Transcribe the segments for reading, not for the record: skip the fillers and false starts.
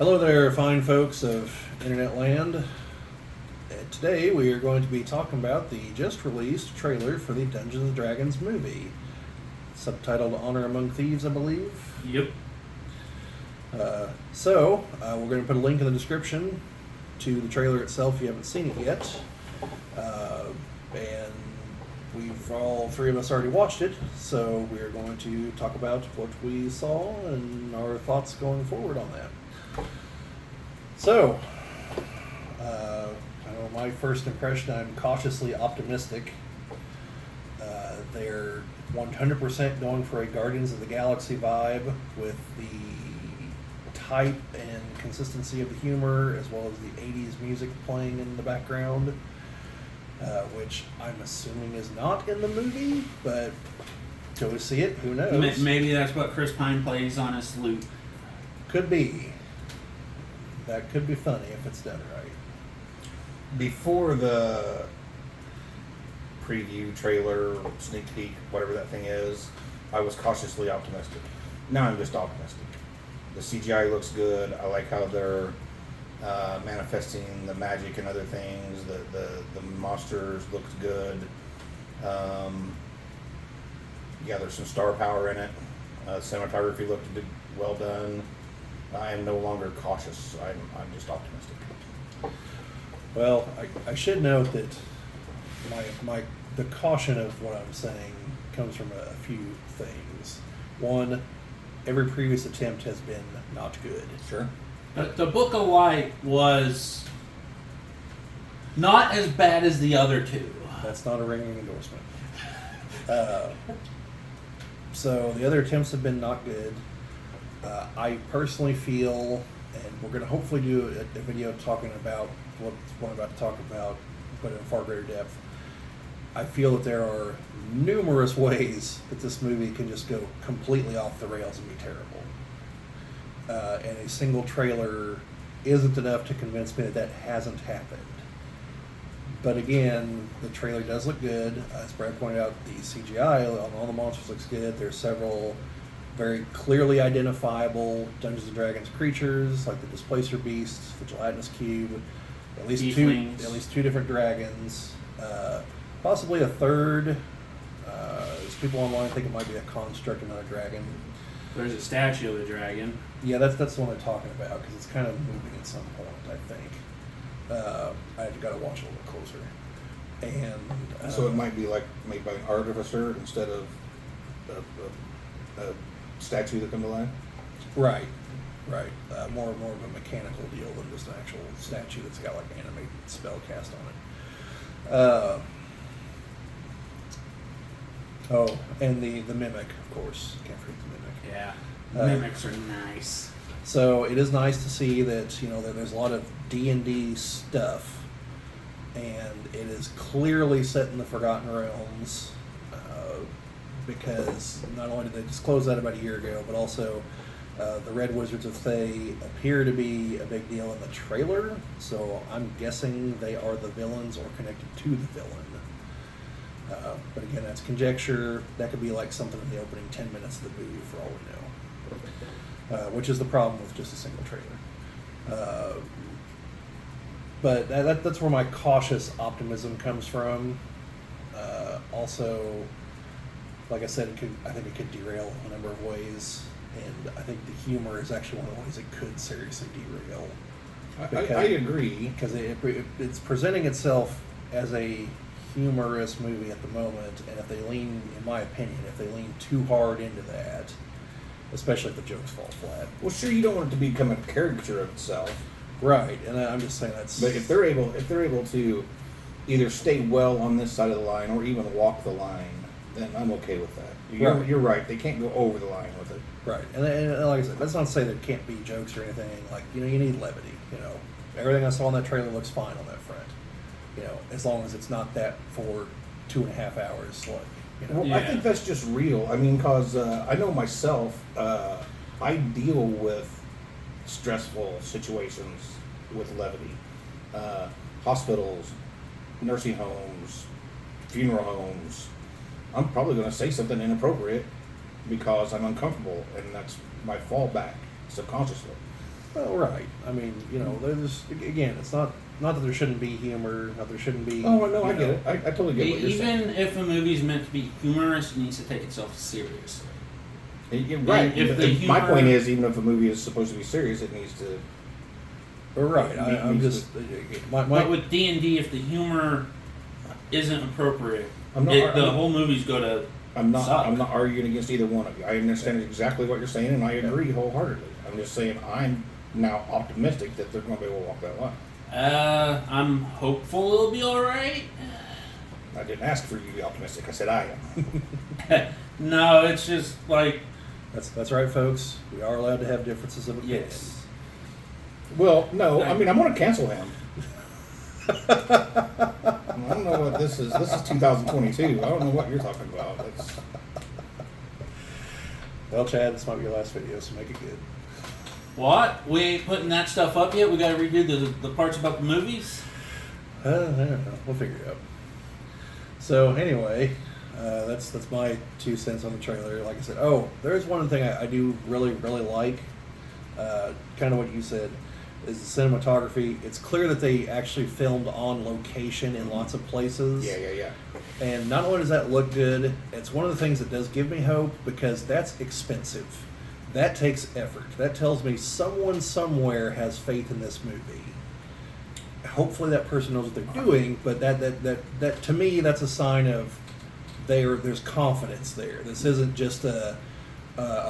Hello there, fine folks of Internet Land. Today we are going to be talking about the just released trailer for the Dungeons and Dragons movie, subtitled Honor Among Thieves, I believe. Yep. We're going to put a link in the description to the trailer itself if you haven't seen it yet. And we've all three of us already watched it, so we're going to talk about what we saw and our thoughts going forward on that. So, I know my first impression, I'm cautiously optimistic. They're 100% going for a Guardians of the Galaxy vibe with the type and consistency of the humor, as well as the 80s music playing in the background, which I'm assuming is not in the movie, but go to see it, who knows? Maybe that's what Chris Pine plays on his lute. Could be. That could be funny if it's done right. Before the preview, trailer, sneak peek, whatever that thing is, I was cautiously optimistic. Now I'm just optimistic. The CGI looks good. I like how they're manifesting the magic and other things. The monsters looked good. There's some star power in it. Cinematography looked well done. I am no longer cautious. I'm just optimistic. Well, I should note that the caution of what I'm saying comes from a few things. One, every previous attempt has been not good. Sure. The Book of Light was not as bad as the other two. That's not a ringing endorsement. So the other attempts have been not good. I personally feel, and we're going to hopefully do a video talking about what I'm about to talk about, but in far greater depth. I feel that there are numerous ways that this movie can just go completely off the rails and be terrible. And a single trailer isn't enough to convince me that hasn't happened. But again, the trailer does look good. As Brad pointed out, the CGI on all the monsters looks good. There's several very clearly identifiable Dungeons and Dragons creatures, like the Displacer Beast, the Gelatinous Cube, at least two different dragons, possibly a third. There's people online think it might be a construct, and not a dragon. There's a statue of a dragon. Yeah, that's the one I'm talking about, because it's kind of moving at some point, I think. I've got to watch a little bit closer. And So it might be like made by an artificer instead of a statue that come to life? Right. More of a mechanical deal than just an actual statue that's got like animated spell cast on it. And the mimic, of course. Can't forget the mimic. Yeah. Mimics are nice. So it is nice to see that that there's a lot of D&D stuff, and it is clearly set in the Forgotten Realms, because not only did they disclose that about a year ago, but also the Red Wizards of Thay appear to be a big deal in the trailer, so I'm guessing they are the villains or connected to the villain. But again, that's conjecture. That could be like something in the opening 10 minutes of the movie for all we know, which is the problem with just a single trailer. But that's where my cautious optimism comes from. Also, like I said, I think it could derail a number of ways, and I think the humor is actually one of the ways it could seriously derail. I agree. Because it's presenting itself as a humorous movie at the moment, and if they lean, in my opinion, too hard into that, especially if the jokes fall flat. Well, sure, you don't want it to become a caricature of itself. Right, and I'm just saying that's... But if they're able to either stay well on this side of the line or even walk the line, then I'm okay with that. You're right. They can't go over the line with it. Right, and like I said, that's not to say there can't be jokes or anything. Like, you need levity. Everything I saw in that trailer looks fine on that front. As long as it's not that for 2.5 hours. Well, yeah. I think that's just real. I mean, because I know myself, I deal with stressful situations with levity. Hospitals, nursing homes, funeral homes. I'm probably going to say something inappropriate because I'm uncomfortable, and that's my fallback subconsciously. Well, right. I mean, there's again, it's not that there shouldn't be humor, not there shouldn't be. Oh no, I get it. I totally get what you're saying. Even if a movie's meant to be humorous, it needs to take itself seriously. Right. If the My humor- point is, even if a movie is supposed to be serious, it needs to. Right. I'm needs just to- But with D&D, if the humor isn't appropriate, I'm not- the I'm- whole movie's going to I'm not suck. arguing against either one of you. I understand exactly what you're saying, and I agree wholeheartedly. I'm just saying I'm now optimistic that they're going to be able to walk that line. I'm hopeful it'll be all right. I didn't ask for you to be optimistic. I said I am. No, it's just like that's right, folks. We are allowed to have differences of opinion. yes. Well, no, I mean I'm going to cancel him. I don't know what this is. This is 2022. I don't know what you're talking about. Well, Chad, this might be your last video, so make it good. What? We ain't putting that stuff up yet. We got to redo the parts about the movies. I don't know. We'll figure it out. So anyway, that's my 2 cents on the trailer. Like I said, there's one thing I do really like. Kind of what you said is the cinematography. It's clear that they actually filmed on location in lots of places. Yeah. And not only does that look good, it's one of the things that does give me hope because that's expensive. That takes effort. That tells me someone somewhere has faith in this movie. Hopefully that person knows what they're doing, but that to me that's a sign of there's confidence there. This isn't just a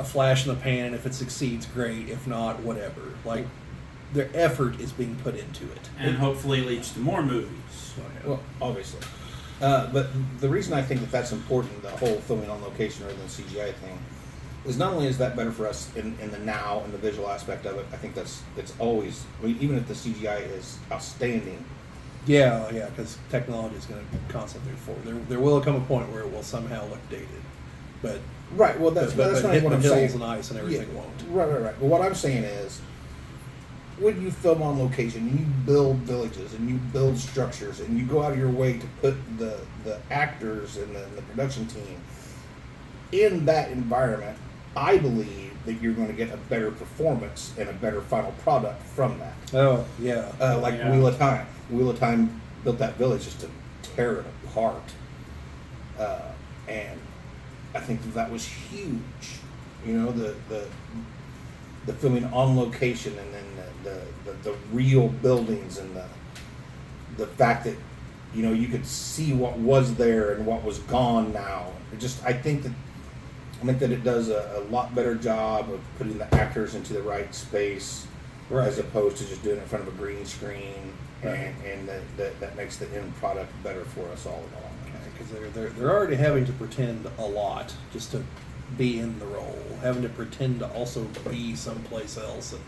flash in the pan. If it succeeds, great. If not, whatever. Like their effort is being put into it, And hopefully leads to more movies. Well, obviously. But the reason I think that that's important, the whole filming on location rather than CGI thing, is not only is that better for us in the now and the visual aspect of it, I think that's always, I mean, even if the CGI is outstanding. Yeah, because technology is going to constantly move forward. There will come a point where it will somehow look dated, but Right, well, that's but not hitting what the I'm hills saying. and ice and everything Yeah, won't. Right. Well, what I'm saying is, when you film on location, and you build villages, and you build structures, and you go out of your way to put the actors and the production team in that environment, I believe that you're going to get a better performance and a better final product from that. Oh yeah, Like Yeah. Wheel of Time. Wheel of Time built that village just to tear it apart. And I think that was huge. You know, the filming on location, and then the real buildings, and the fact that, you know, you could see what was there and what was gone now. I think that it does a lot better job of putting the actors into the right space, right. as opposed to just doing it in front of a green screen, Right. and that makes the end product better for us all in all. Because they're already having to pretend a lot just to be in the role, having to pretend to also be someplace else and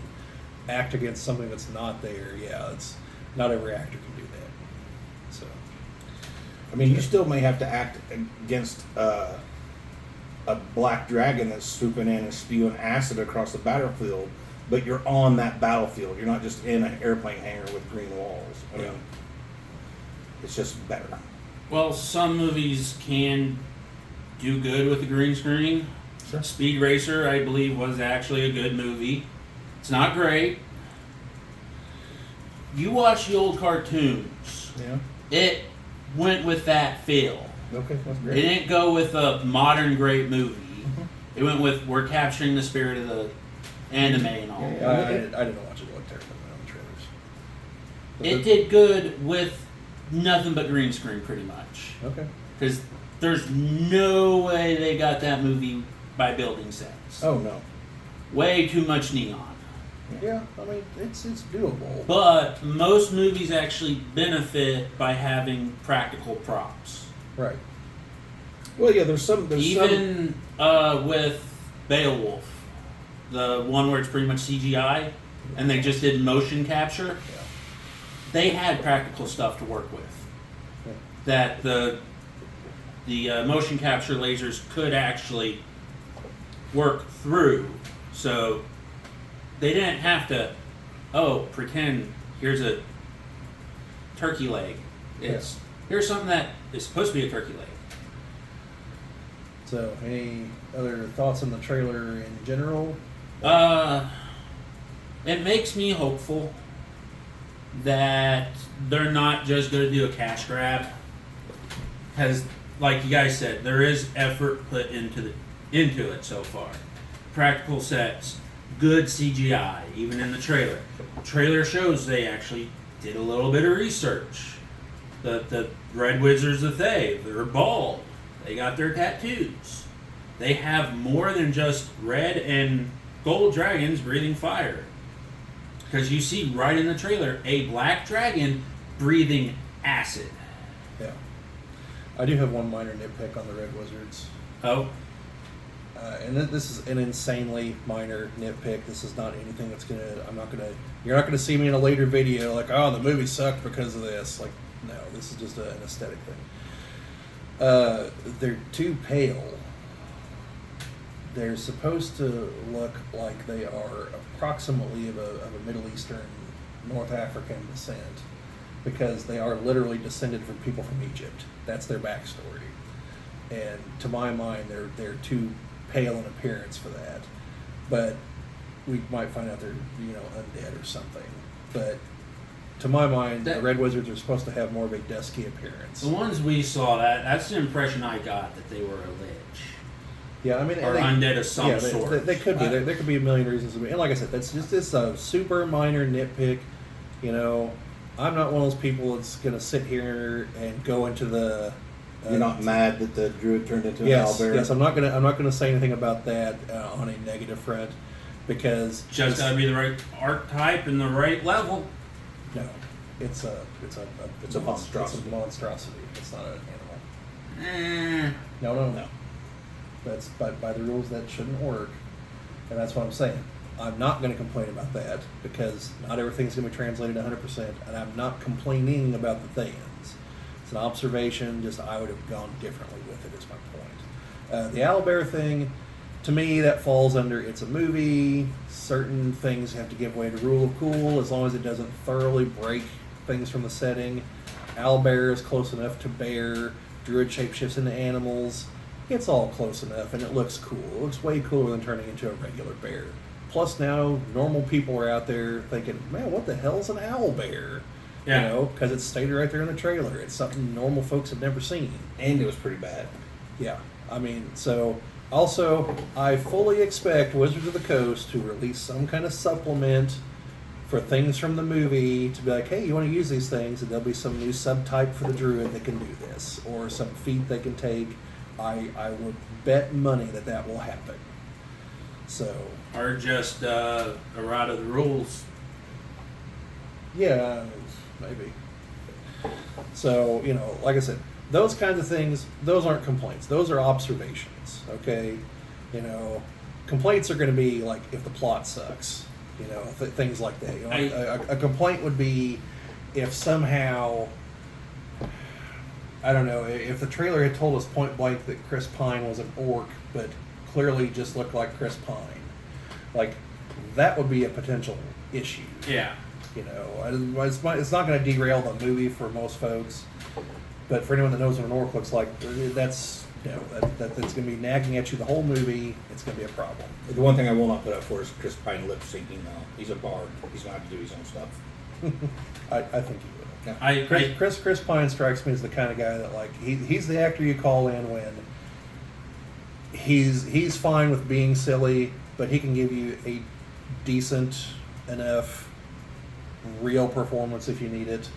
act against something that's not there. Yeah, it's not every actor can do that. So, I mean, you still may have to act against a black dragon that's swooping in and spewing acid across the battlefield, but you're on that battlefield. You're not just in an airplane hangar with green walls. I mean, it's just better. Well, some movies can do good with the green screen. Sure. Speed Racer, I believe, was actually a good movie. It's not great. You watch the old cartoons. Yeah. It went with that feel. Okay, that's It great. didn't go with a modern great movie. It went with we're capturing the spirit of the anime and all. Yeah. I didn't watch it look terrible on the trailers. But It did good with nothing but green screen, pretty much. Okay. Because there's no way they got that movie by building sets. Oh no. Way too much neon. Yeah, I mean it's doable. But most movies actually benefit by having practical props. Right. Well, yeah. There's some. Even with Beowulf, the one where it's pretty much CGI, and they just did motion capture, Yeah. they had practical stuff to work with. Yeah. That the motion capture lasers could actually work through. So they didn't have to, pretend here's a turkey leg. Here's something that is supposed to be a turkey leg. So, any other thoughts on the trailer in general? it makes me hopeful that they're not just going to do a cash grab. Because, like you guys said, there is effort put into it so far. Practical sets, good CGI, even in the trailer. Trailer shows they actually did a little bit of research. The Red Wizards of Thieves, they're bald. They got their tattoos. They have more than just red and gold dragons breathing fire. Because you see right in the trailer a black dragon breathing acid. Yeah. I do have one minor nitpick on the Red Wizards. Oh, And this is an insanely minor nitpick. This is not anything that's you're not gonna see me in a later video like, oh, the movie sucked because of this. Like, no, this is just an aesthetic thing. They're too pale. They're supposed to look like they are approximately of a Middle Eastern, North African descent, because they are literally descended from people from Egypt. That's their backstory. And to my mind, they're too pale in appearance for that. But we might find out they're undead or something. But to my mind, the Red Wizards are supposed to have more of a dusky appearance. the ones we saw, that's the impression I got, that they were a lich. Yeah, I mean, Or undead of some sort. They could be. There could be a million reasons to be. And like I said, that's just this super minor nitpick. I'm not one of those people that's going to sit here and go into the. You're not mad that the druid turned into an owlbear? Yes, I'm not gonna say anything about that on a negative front, because Just got to be the right archetype and the right level. no, it's a monstrosity. It's a monstrosity. It's not an animal. No. That's by the rules that shouldn't work, and that's what I'm saying. I'm not going to complain about that because not everything's going to be translated 100%, and I'm not complaining about the things. It's an observation. Just I would have gone differently with it. Is my point. The owlbear thing, to me, that falls under it's a movie. Certain things have to give way to rule of cool as long as it doesn't thoroughly break things from the setting. Owlbear is close enough to bear. Druid shapeshifts into animals. It's all close enough, and it looks cool. It looks way cooler than turning into a regular bear. Plus, now normal people are out there thinking, "Man, what the hell's an owl bear?" Yeah. Because it's stated right there in the trailer. It's something normal folks have never seen. And it was pretty bad. Yeah, I mean, so also, I fully expect Wizards of the Coast to release some kind of supplement for things from the movie to be like, hey, you want to use these things, and there'll be some new subtype for the druid that can do this, or some feat they can take. I would bet money that will happen. So. Or just a route of the rules. Yeah, maybe. So, like I said, those kinds of things, those aren't complaints. Those are observations, okay? Complaints are going to be like if the plot sucks, things like that. A complaint would be if somehow, I don't know, if the trailer had told us point blank that Chris Pine was an orc, but clearly just looked like Chris Pine. Like, that would be a potential issue. Yeah. It's not going to derail the movie for most folks, but for anyone that knows what an orc looks like, that's going to be nagging at you the whole movie. It's going to be a problem. The one thing I will not put up for is Chris Pine lip syncing, though. He's a bard. He's going to have to do his own stuff. I think he will. Yeah. Chris Pine strikes me as the kind of guy that, like, he's the actor you call in when he's fine with being silly, but he can give you a decent enough real performance if you need it.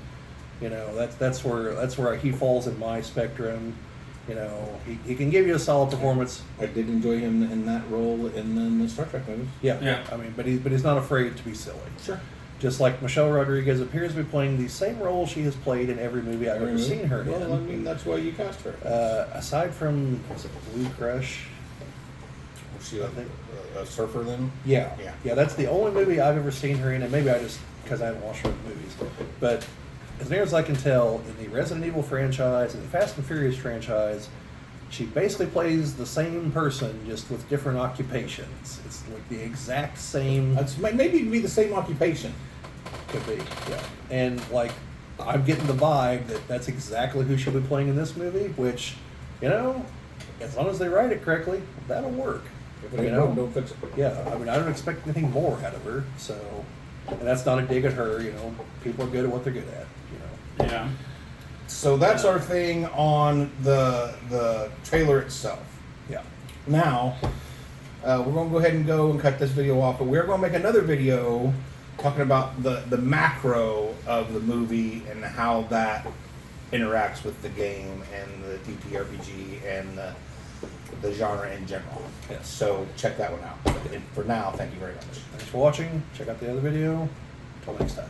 That's where he falls in my spectrum. He can give you a solid performance. I did enjoy him in that role in the Star Trek movies. Yeah. I mean, but he's not afraid to be silly. Sure. Just like Michelle Rodriguez appears to be playing the same role she has played in every movie I've ever seen her in. Well, I mean, that's why you cast her. Aside from, was it Blue Crush? Was she a surfer then? Yeah. Yeah. That's the only movie I've ever seen her in, and maybe I just, because I haven't watched her movies. But as near as I can tell, in the Resident Evil franchise and the Fast and Furious franchise, she basically plays the same person, just with different occupations. It's like the exact same. Maybe it'd be the same occupation. Could be, yeah. And, like, I'm getting the vibe that that's exactly who she'll be playing in this movie, which, as long as they write it correctly, that'll work. If it ain't broke, don't fix it. Yeah, I mean, I don't expect anything more out of her. So, and that's not a dig at her. You know, people are good at what they're good at. You know. Yeah. So that's our thing on the trailer itself. Yeah. Now, we're going to go ahead and cut this video off, but we're going to make another video talking about the macro of the movie and how that interacts with the game and the DPRPG and the genre in general. Yes. So check that one out. And for now, thank you very much. Thanks for watching. Check out the other video. Until next time.